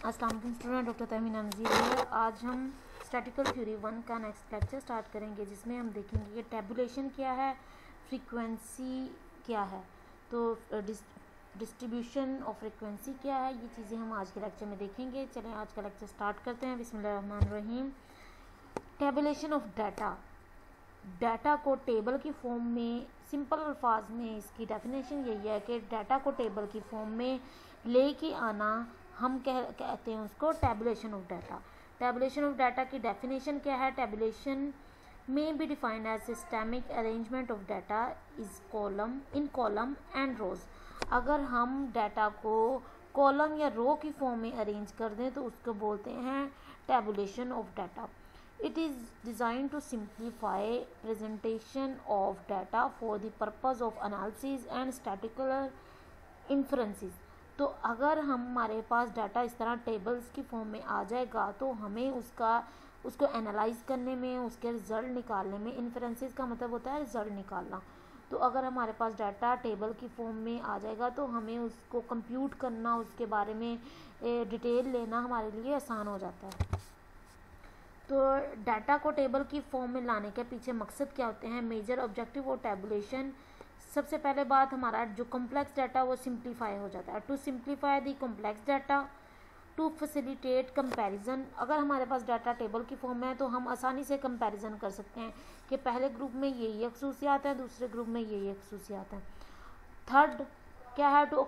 अस्सलाम वालेकुम student, doctor Tahmina नज़ीर है। आज हम स्टैटिकल थ्योरी 1 का नेक्स्ट लेक्चर स्टार्ट करेंगे, जिसमें हम देखेंगे कि टेबुलेशन क्या है, फ्रीक्वेंसी क्या है, तो डिस्ट्रीब्यूशन ऑफ फ्रीक्वेंसी क्या है, ये चीज़ें हम आज के लेक्चर में देखेंगे। चलें आज का लेक्चर स्टार्ट करते हैं। बिस्मिल्लाहिर्रहमानिर्रहीम। टेबुलेशन ऑफ डाटा को टेबल की फॉर्म में, सिंपल अल्फाज में इसकी डेफिनेशन यही है कि डाटा को टेबल की फॉर्म में लेके आना, हम कहते हैं उसको tabulation of data. Tabulation of data की डेफिनेशन क्या है? टेबुलेशन में be defined as systemic arrangement of data is column and rows. अगर हम डाटा को कॉलम या रो की फॉर्म में अरेंज कर दें तो उसको बोलते हैं tabulation of data. It is designed to simplify presentation of data for the purpose of analysis and statistical inferences। तो अगर हमारे पास डाटा इस तरह टेबल्स की फॉर्म में आ जाएगा तो हमें उसको एनालाइज करने में, उसके रिज़ल्ट निकालने में, इन्फ्रेंसेस का मतलब होता है रिज़ल्ट निकालना। तो अगर हमारे पास डाटा टेबल की फॉर्म में आ जाएगा तो हमें उसको कंप्यूट करना, उसके बारे में डिटेल लेना हमारे लिए आसान हो जाता है। तो डाटा को टेबल की फॉर्म में लाने के पीछे मकसद क्या होते हैं? मेजर ऑब्जेक्टिव और टेबुलेशन। सबसे पहले बात, हमारा जो कॉम्प्लेक्स डाटा वो सिंप्लीफाई हो जाता है। To simplify the complex data, to facilitate comparison. अगर हमारे पास डाटा टेबल की फॉर्म में है तो हम आसानी से कंपैरिजन कर सकते हैं कि पहले ग्रुप में ये खसूसियात हैं, दूसरे ग्रुप में ये खसूसियात हैं। थर्ड क्या है? To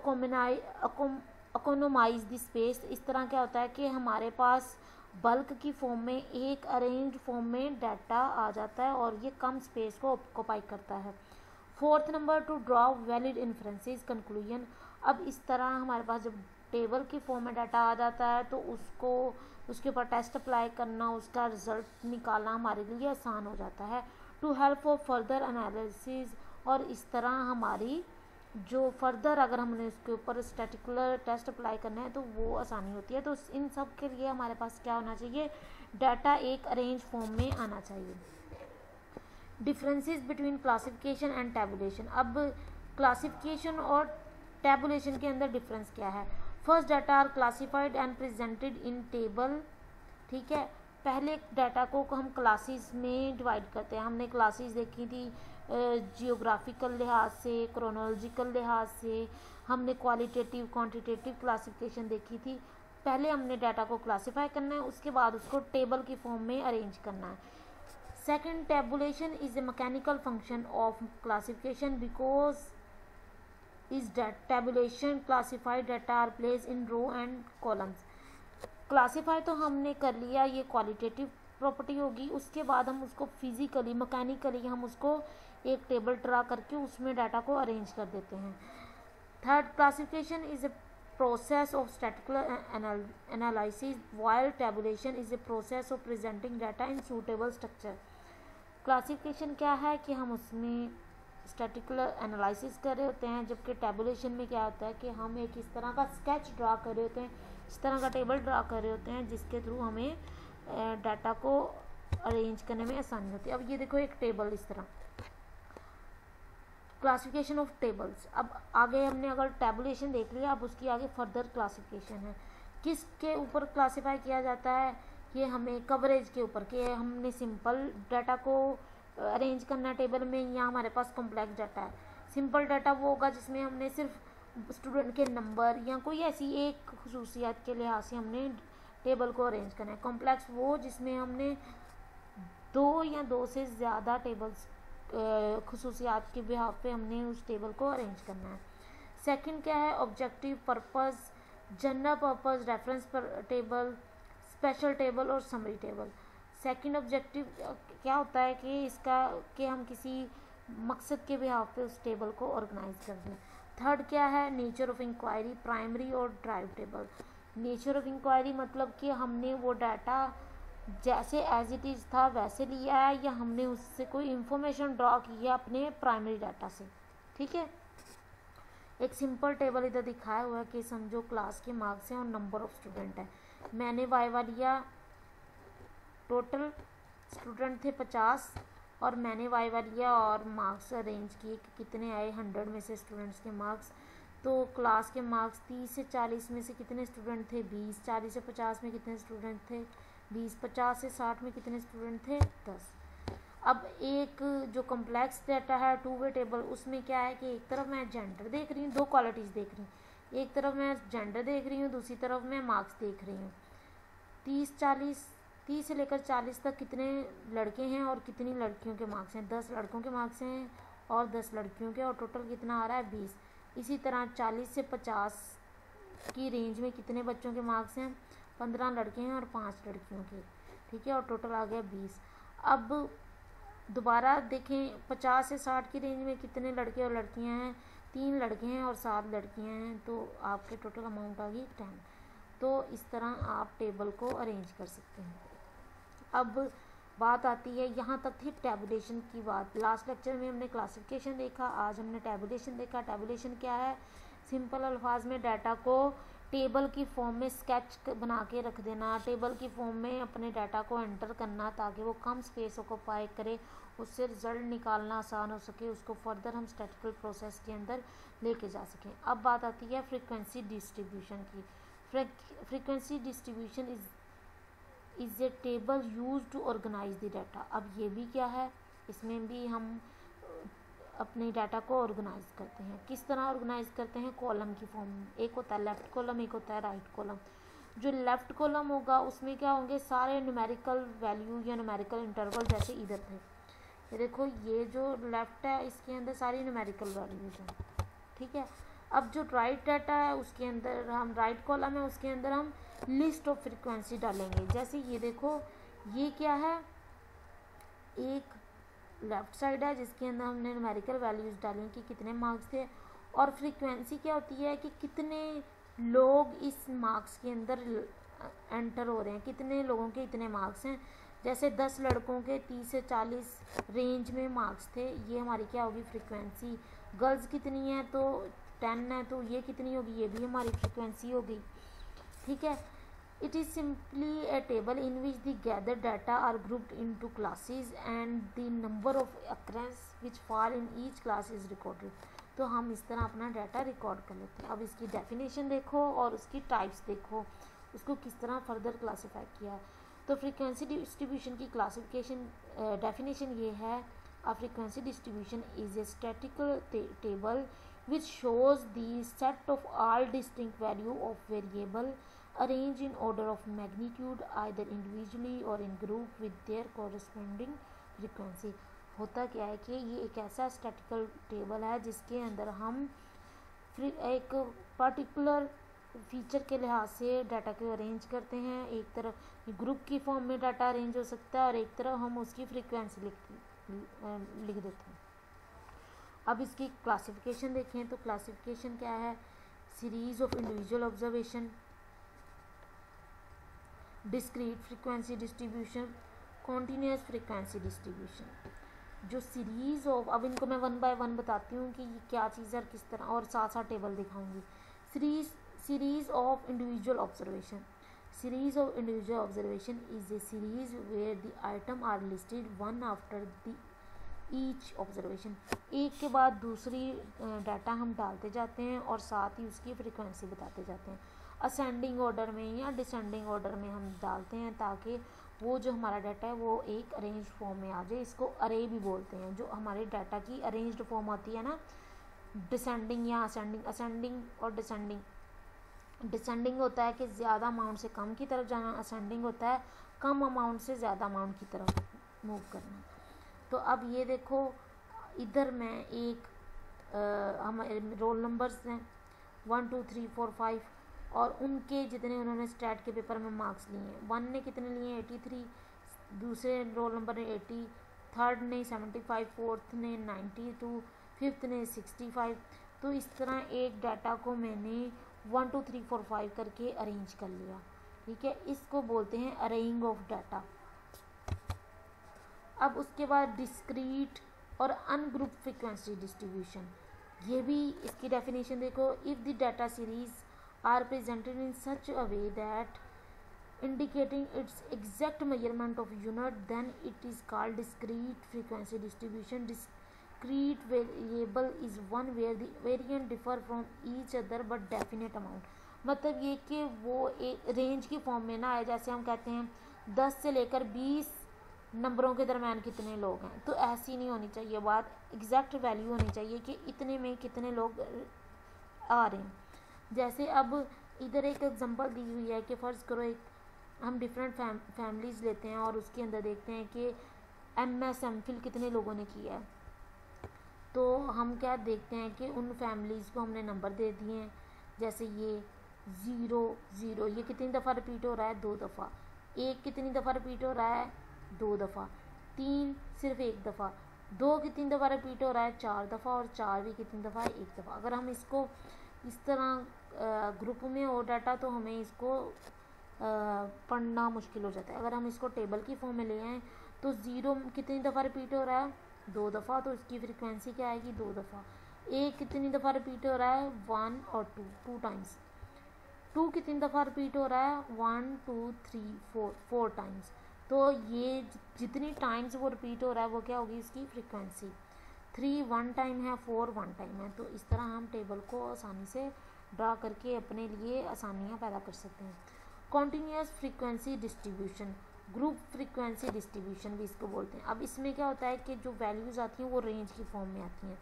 economise the space. इस तरह क्या होता है कि हमारे पास बल्क की फॉर्म में, एक अरेंज्ड फॉर्म में डाटा आ जाता है और ये कम स्पेस को ऑक्यूपाई करता है। Fourth number, to draw valid inferences conclusion. अब इस तरह हमारे पास जब टेबल की फॉर्म में डाटा आ जाता है तो उसके ऊपर टेस्ट अप्लाई करना, उसका रिजल्ट निकालना हमारे लिए आसान हो जाता है। To help for further analysis, और इस तरह हमारी जो फर्दर अगर हमने उसके ऊपर स्टैटिस्टिकल टेस्ट अप्लाई करना है तो वो आसानी होती है। तो इन सब के लिए हमारे पास क्या होना चाहिए? डाटा एक अरेंज फॉर्म में आना चाहिए। Differences between classification and tabulation. अब क्लासिफिकेशन और टेबुलेशन के अंदर डिफरेंस क्या है? First, data are classified and presented in table. ठीक है, पहले डाटा को हम क्लासेस में डिवाइड करते हैं। हमने क्लासेस देखी थी जियोग्राफिकल लिहाज से, क्रोनोलॉजिकल लिहाज से, हमने क्वालिटेटिव क्वांटिटेटिव क्लासिफिकेशन देखी थी। पहले हमने डाटा को क्लासिफाई करना है, उसके बाद उसको टेबल की फॉर्म में अरेंज करना है। Second, tabulation is a mechanical function of classification because is tabulation classified data are place in row and columns. Classify तो हमने कर लिया, ये क्वालिटेटिव प्रॉपर्टी होगी। उसके बाद हम उसको फिजिकली, मैकेनिकली हम उसको एक टेबल ड्रा करके उसमें डाटा को अरेंज कर देते हैं। Third, classification is a process of statistical analysis while tabulation is a process of presenting data in suitable structure. Classification क्या है कि हम उसमें स्टैटिस्टिकल एनालिसिस कर रहे होते हैं, जबकि टेबुलेशन में क्या होता है कि हम एक इस तरह का स्केच ड्रा कर रहे होते हैं, इस तरह का टेबल ड्रा कर रहे होते हैं जिसके थ्रू हमें डाटा को अरेंज करने में आसानी होती है। अब ये देखो एक टेबल इस तरह, क्लासिफिकेशन ऑफ टेबल्स। अब आगे हमने अगर टेबुलेशन देख लिया, अब उसकी आगे फर्दर क्लासिफिकेशन है। किसके ऊपर क्लासिफाई किया जाता है? ये हमें कवरेज के ऊपर, कि हमने सिंपल डाटा को अरेंज करना टेबल में या हमारे पास कॉम्प्लेक्स डाटा है। सिंपल डाटा वो होगा जिसमें हमने सिर्फ स्टूडेंट के नंबर या कोई ऐसी एक खसूसियात के लिहाज से हमने टेबल को अरेंज करना है। कॉम्प्लेक्स वो जिसमें हमने दो या दो से ज़्यादा टेबल्स खसूसियात के बिहाफ पे हमने उस टेबल को अरेंज करना है। सेकंड क्या है? Objective purpose, general purpose, reference table, special table और समरी टेबल। सेकंड ऑब्जेक्टिव क्या होता है कि हम किसी मकसद के बिहाफ पे उस टेबल को ऑर्गेनाइज कर दें। थर्ड क्या है? नेचर ऑफ इंक्वायरी, प्राइमरी और derived table. Nature of inquiry मतलब कि हमने वो डाटा जैसे एज इट इज़ था वैसे लिया है या हमने उससे कोई इंफॉर्मेशन ड्रॉ की है अपने प्राइमरी डाटा से। ठीक है, एक सिंपल टेबल इधर दिखाया हुआ है कि समझो क्लास के मार्क्स हैं और नंबर ऑफ स्टूडेंट है। मैंने वाइवा लिया, टोटल स्टूडेंट थे 50 और मैंने वाइवा लिया और मार्क्स अरेंज किए कि कितने आए 100 में से स्टूडेंट्स के मार्क्स। तो क्लास के मार्क्स 30 से 40 में से कितने स्टूडेंट थे? 20। 40 से 50 में कितने स्टूडेंट थे? 20। 50 से 60 में कितने स्टूडेंट थे? 10। अब एक जो कॉम्प्लेक्स डाटा है टू वे टेबल, उसमें क्या है कि एक तरफ मैं जेंडर देख रही हूँ, दो क्वालिटीज़ देख रही हूँ, एक तरफ मैं जेंडर देख रही हूँ, दूसरी तरफ मैं मार्क्स देख रही हूँ। 30 से लेकर 40 तक कितने लड़के हैं और कितनी लड़कियों के मार्क्स हैं? 10 लड़कों के मार्क्स हैं और 10 लड़कियों के, और टोटल कितना आ रहा है? 20। इसी तरह 40 से 50 की रेंज में कितने बच्चों के मार्क्स हैं? 15 लड़के हैं और 5 लड़कियों के, ठीक है, और टोटल आ गया 20। अब दोबारा देखें, 50 से 60 की रेंज में कितने लड़के और लड़कियां हैं? 3 लड़के हैं और 7 लड़कियां हैं, तो आपके टोटल अमाउंट आ गई 10। तो इस तरह आप टेबल को अरेंज कर सकते हैं। अब बात आती है, यहाँ तक थी टैबुलेशन की बात। लास्ट लेक्चर में हमने क्लासिफिकेशन देखा, आज हमने टैबुलेशन देखा। टैबुलेशन क्या है? सिंपल अल्फाज में डाटा को टेबल की फॉर्म में स्केच बना के रख देना, टेबल की फॉर्म में अपने डाटा को एंटर करना ताकि वो कम स्पेस ऑक्युपाई करे, उससे रिजल्ट निकालना आसान हो सके, उसको फर्दर हम स्टैटिस्टिकल प्रोसेस के अंदर लेके जा सकें। अब बात आती है फ्रीक्वेंसी डिस्ट्रीब्यूशन की। Frequency distribution is a table use to organise the data. अब ये भी क्या है? इसमें भी हम अपने डाटा को ऑर्गेनाइज करते हैं। किस तरह ऑर्गेनाइज करते हैं? कॉलम की फॉर्म में। एक होता है लेफ़्ट कॉलम, एक होता है राइट कॉलम। जो लेफ़्ट कॉलम होगा उसमें क्या होंगे? सारे न्यूमेरिकल वैल्यू या न्यूमेरिकल इंटरवल, जैसे इधर थे, ये देखो, ये जो लेफ़्ट है इसके अंदर सारी न्यूमेरिकल वैल्यूज हैं, ठीक है। अब जो राइट डाटा है उसके अंदर हम, राइट कॉलम है उसके अंदर हम लिस्ट ऑफ फ्रीक्वेंसी डालेंगे। जैसे ये देखो, ये क्या है? एक लेफ़्ट साइड है जिसके अंदर हमने न्यूमेरिकल वैल्यूज़ डाली कि कितने मार्क्स थे, और फ्रीक्वेंसी क्या होती है कि कितने लोग इस मार्क्स के अंदर एंटर हो रहे हैं, कितने लोगों के इतने मार्क्स हैं। जैसे 10 लड़कों के 30 से 40 रेंज में मार्क्स थे, ये हमारी क्या होगी? फ्रीक्वेंसी। गर्ल्स कितनी है? तो 10 है, तो ये कितनी होगी? ये भी हमारी फ्रीक्वेंसी होगी, ठीक है। It is simply a table in which the gathered data are grouped into classes and the number of occurrences which fall in each class is recorded। तो हम इस तरह अपना डाटा रिकॉर्ड कर लेते हैं। अब इसकी डेफिनेशन देखो और उसकी टाइप्स देखो, उसको किस तरह फर्दर क्लासीफाई किया है। तो फ्रीक्वेंसी डिस्ट्रीब्यूशन की क्लासिफिकेशन डेफिनेशन ये है, a frequency distribution is a statistical table which shows the set of all distinct value of variable arranged in order of magnitude either individually or in group with their corresponding frequency। होता क्या है कि ये एक ऐसा statistical table है जिसके अंदर हम एक पर्टिकुलर फीचर के लिहाज से डाटा को अरेंज करते हैं। एक तरफ ग्रुप की फॉर्म में डाटा अरेंज हो सकता है और एक तरफ हम उसकी फ्रीक्वेंसी लिख देते हैं। अब इसकी क्लासिफिकेशन देखें तो क्लासिफिकेशन क्या है? Series of individual observation, discrete frequency distribution, continuous frequency distribution. जो सीरीज ऑफ, अब इनको मैं 1 बाय 1 बताती हूँ कि ये क्या चीज़ है और किस तरह, और साथ साथ टेबल दिखाऊंगी। Series of individual observation. Series of individual observation is a series where the item are listed one after the each observation। एक के बाद दूसरी डाटा हम डालते जाते हैं और साथ ही उसकी फ्रीक्वेंसी बताते जाते हैं। असेंडिंग ऑर्डर में या डिसेंडिंग ऑर्डर में हम डालते हैं ताकि वो जो हमारा डाटा है वो एक अरेंज्ड फॉर्म में आ जाए। इसको अरे भी बोलते हैं। जो हमारे डाटा की अरेंज्ड फॉर्म आती है ना, डिसेंडिंग या असेंडिंग। असेंडिंग और डिसेंडिंग होता है कि ज़्यादा अमाउंट से कम की तरफ जाना, असेंडिंग होता है कम अमाउंट से ज़्यादा अमाउंट की तरफ मूव करना। तो अब ये देखो, इधर मैं एक हमारे रोल नंबर्स हैं 1 2 3 4 5 और उनके जितने उन्होंने स्टैट के पेपर में मार्क्स लिए हैं। 1 ने कितने लिए? 83, दूसरे रोल नंबर ने 80, थर्ड ने 75, फोर्थ ने 92, फिफ्थ ने 65। तो इस तरह एक डाटा को मैंने 1 2 3 4 5 करके अरेंज कर लिया, ठीक है। इसको बोलते हैं अरेइंग ऑफ डाटा। अब उसके बाद डिस्क्रीट और अनग्रुप फ्रीक्वेंसी डिस्ट्रीब्यूशन, ये भी इसकी डेफिनेशन देखो। If the data series are presented in such a way that indicating its exact measurement of unit, then it is called discrete frequency distribution। discrete variable is one where the variant differ from each other but definite amount। मतलब ये कि वो एक range की form में ना आए, जैसे हम कहते हैं 10 से लेकर 20 नंबरों के दरम्यान कितने लोग हैं, तो ऐसी नहीं होनी चाहिए बात, एग्जैक्ट वैल्यू होनी चाहिए कि इतने में कितने लोग आ रहे हैं। जैसे अब इधर एक एग्जांपल दी हुई है कि फ़र्ज़ करो एक हम डिफरेंट फैमिलीज़ लेते हैं और उसके अंदर देखते हैं कि MS MPhil कितने लोगों ने किया है। तो हम क्या देखते हैं कि उन फैमिलीज़ को हमने नंबर दे दिए हैं, जैसे ये 0 0, ये कितनी दफ़ा रिपीट हो रहा है, 2 दफ़ा। 1 कितनी दफ़ा रिपीट हो रहा है, 2 दफ़ा। 3 सिर्फ 1 दफ़ा। 2 कितनी दफ़ा रिपीट हो रहा है, 4 दफ़ा। और 4 भी कितनी दफ़ा, 1 दफ़ा। अगर हम इसको इस तरह ग्रुप में हो डाटा तो हमें इसको पढ़ना मुश्किल हो जाता है। अगर हम इसको टेबल की फॉर्म में ले आएँ तो 0 कितनी दफ़ा रिपीट हो रहा है, 2 दफ़ा, तो इसकी फ्रीक्वेंसी क्या आएगी, 2 दफ़ा। 1 कितनी दफ़ा रिपीट हो रहा है, 1 और 2 टाइम्स। 2 कितनी दफ़ा रिपीट हो रहा है, 1 2 3 4 टाइम्स। तो ये जितनी टाइम्स वो रिपीट हो रहा है वो क्या होगी इसकी फ्रीक्वेंसी। 3 1 टाइम है, 4 1 टाइम है। तो इस तरह हम टेबल को आसानी से ड्रा करके अपने लिए आसानियाँ पैदा कर सकते हैं। Continuous frequency distribution, group frequency distribution भी इसको बोलते हैं। अब इसमें क्या होता है कि जो वैल्यूज़ आती हैं वो रेंज की फॉर्म में आती हैं।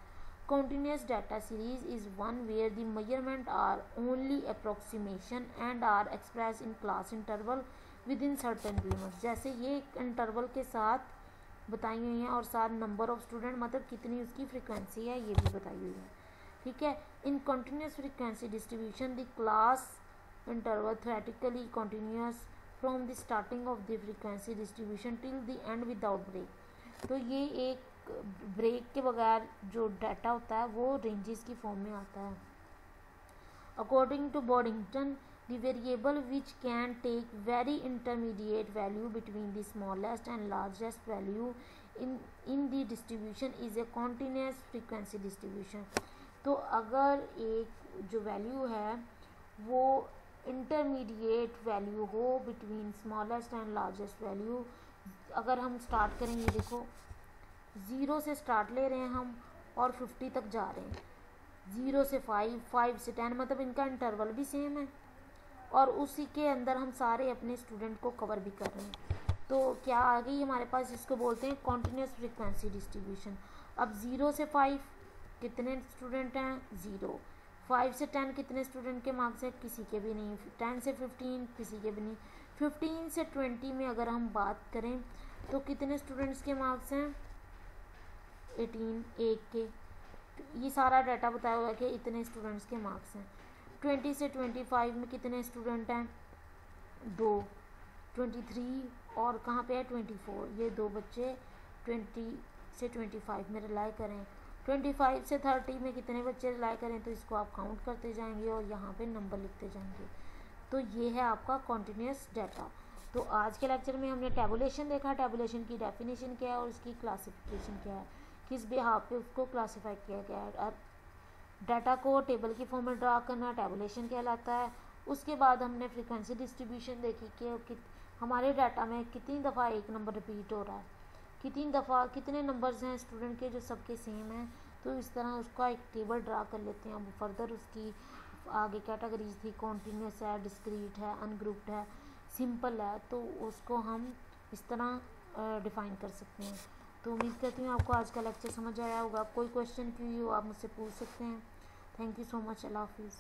Continuous data series is one where the measurement are only approximation and are expressed in class interval within certain limits। जैसे ये इंटरवल के साथ बताई हुई हैं और साथ नंबर ऑफ स्टूडेंट मतलब कितनी उसकी फ्रीक्वेंसी है ये भी बताई हुई है, ठीक है। In continuous frequency distribution the class interval theoretically continuous from the starting of the frequency distribution till the end without break। तो ये एक ब्रेक के बगैर जो डाटा होता है वो रेंजेस की फॉर्म में आता है। According to Boddington the variable which can take very intermediate value between the smallest and largest value in the distribution is a continuous frequency distribution। तो अगर एक जो वैल्यू है वो इंटरमीडिएट वैल्यू हो between smallest and largest value, अगर हम start करेंगे, देखो 0 से स्टार्ट ले रहे हैं हम और 50 तक जा रहे हैं, 0 से 5 5 से 10, मतलब इनका इंटरवल भी सेम है और उसी के अंदर हम सारे अपने स्टूडेंट को कवर भी कर रहे हैं। तो क्या आ गई हमारे पास, इसको बोलते हैं कॉन्टीन्यूस फ्रीक्वेंसी डिस्ट्रीब्यूशन। अब 0 से 5 कितने स्टूडेंट हैं, 0। 5 से 10 कितने स्टूडेंट के मार्क्स हैं, किसी के भी नहीं। 10 से 15 किसी के भी नहीं। 15 से 20 में अगर हम बात करें तो कितने स्टूडेंट्स के मार्क्स हैं, 18 एक के। ये सारा डाटा बताया हुआ है कि इतने स्टूडेंट्स के मार्क्स हैं। 20 से 25 में कितने स्टूडेंट हैं, 2। 23 और कहाँ पे है 24, ये 2 बच्चे 20 से 25 में रिलाई करें। 25 से 30 में कितने बच्चे रिलाई करें, तो इसको आप काउंट करते जाएंगे और यहाँ पे नंबर लिखते जाएंगे। तो ये है आपका कॉन्टीन्यूस डाटा। तो आज के लेक्चर में हमने टैबुलेशन देखा, टैबुलेशन की डेफिनेशन क्या है और उसकी क्लासिफिकेशन क्या है, किस बिहाफ पे उसको क्लासीफाई किया गया है। डाटा को टेबल की फॉर्म में ड्रा करना टैबुलेशन कहलाता है। उसके बाद हमने फ्रीक्वेंसी डिस्ट्रीब्यूशन देखी कि हमारे डाटा में कितनी दफ़ा एक नंबर रिपीट हो रहा है, कितनी दफ़ा कितने नंबर्स हैं स्टूडेंट के जो सबके सेम हैं। तो इस तरह उसका एक टेबल ड्रा कर लेते हैं। अब फर्दर उसकी आगे कैटेगरीज थी, कॉन्टीन्यूस है, डिस्क्रीट है, अनग्रुप्ड है, सिंपल है, तो उसको हम इस तरह डिफ़ाइन कर सकते हैं। तो उम्मीद करती हूँ आपको आज का लेक्चर समझ आया होगा। कोई क्वेश्चन क्यों हो आप मुझसे पूछ सकते हैं। Thank you so much. अल्लाह हाफिज़।